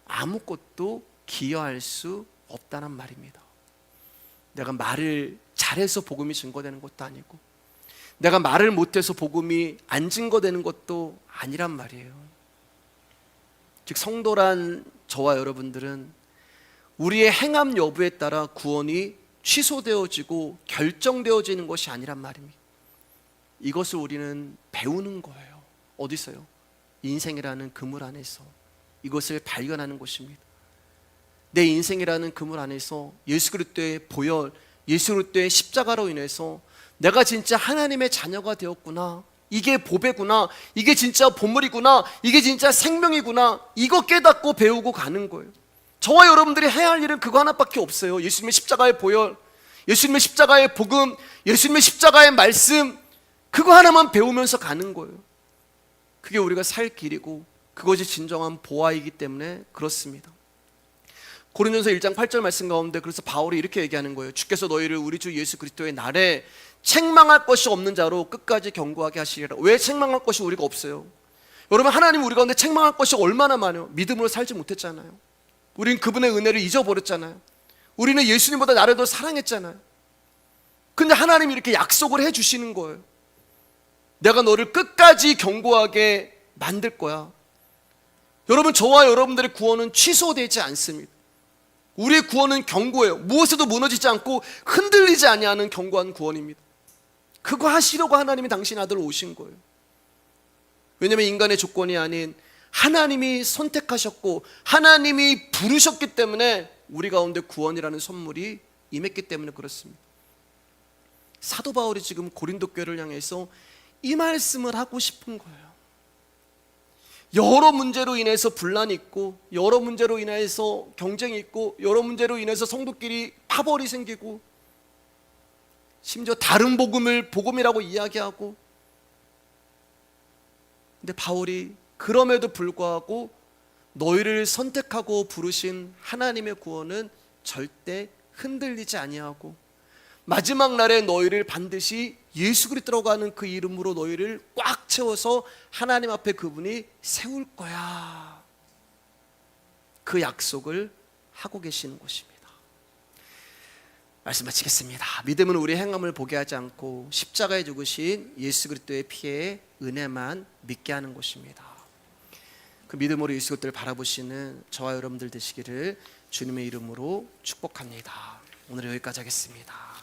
아무것도 기여할 수 없다는 말입니다. 내가 말을 잘해서 복음이 증거되는 것도 아니고 내가 말을 못해서 복음이 안 증거되는 것도 아니란 말이에요. 즉 성도란 저와 여러분들은 우리의 행함 여부에 따라 구원이 취소되어지고 결정되어지는 것이 아니란 말입니다. 이것을 우리는 배우는 거예요. 어디서요? 인생이라는 그물 안에서 이것을 발견하는 것입니다. 내 인생이라는 그물 안에서 예수 그리스도의 보혈, 예수 그리스도의 십자가로 인해서 내가 진짜 하나님의 자녀가 되었구나, 이게 보배구나, 이게 진짜 보물이구나, 이게 진짜 생명이구나, 이거 깨닫고 배우고 가는 거예요. 저와 여러분들이 해야 할 일은 그거 하나밖에 없어요. 예수님의 십자가의 보혈, 예수님의 십자가의 복음, 예수님의 십자가의 말씀, 그거 하나만 배우면서 가는 거예요. 그게 우리가 살 길이고 그것이 진정한 보아이기 때문에 그렇습니다. 고린도전서 1장 8절 말씀 가운데 그래서 바울이 이렇게 얘기하는 거예요. 주께서 너희를 우리 주 예수 그리스도의 날에 책망할 것이 없는 자로 끝까지 견고하게 하시리라. 왜 책망할 것이 우리가 없어요? 여러분, 하나님 우리 가운데 책망할 것이 얼마나 많아요. 믿음으로 살지 못했잖아요. 우린 그분의 은혜를 잊어버렸잖아요. 우리는 예수님보다 나를 더 사랑했잖아요. 근데 하나님이 이렇게 약속을 해주시는 거예요. 내가 너를 끝까지 견고하게 만들 거야. 여러분, 저와 여러분들의 구원은 취소되지 않습니다. 우리의 구원은 견고해요. 무엇에도 무너지지 않고 흔들리지 아니하는 견고한 구원입니다. 그거 하시려고 하나님이 당신 아들을 오신 거예요. 왜냐하면 인간의 조건이 아닌 하나님이 선택하셨고 하나님이 부르셨기 때문에 우리 가운데 구원이라는 선물이 임했기 때문에 그렇습니다. 사도 바울이 지금 고린도 교회를 향해서 이 말씀을 하고 싶은 거예요. 여러 문제로 인해서 분란이 있고, 여러 문제로 인해서 경쟁이 있고, 여러 문제로 인해서 성도끼리 파벌이 생기고, 심지어 다른 복음이라고 이야기하고, 근데 바울이 그럼에도 불구하고 너희를 선택하고 부르신 하나님의 구원은 절대 흔들리지 아니하고 마지막 날에 너희를 반드시 예수 그리스도라고 하는 그 이름으로 너희를 꽉 채워서 하나님 앞에 그분이 세울 거야. 그 약속을 하고 계시는 것입니다. 말씀 마치겠습니다. 믿음은 우리의 행함을 보게 하지 않고 십자가에 죽으신 예수 그리스도의 피의 은혜만 믿게 하는 것입니다. 그 믿음으로 예수 그리스도를 바라보시는 저와 여러분들 되시기를 주님의 이름으로 축복합니다. 오늘 여기까지 하겠습니다.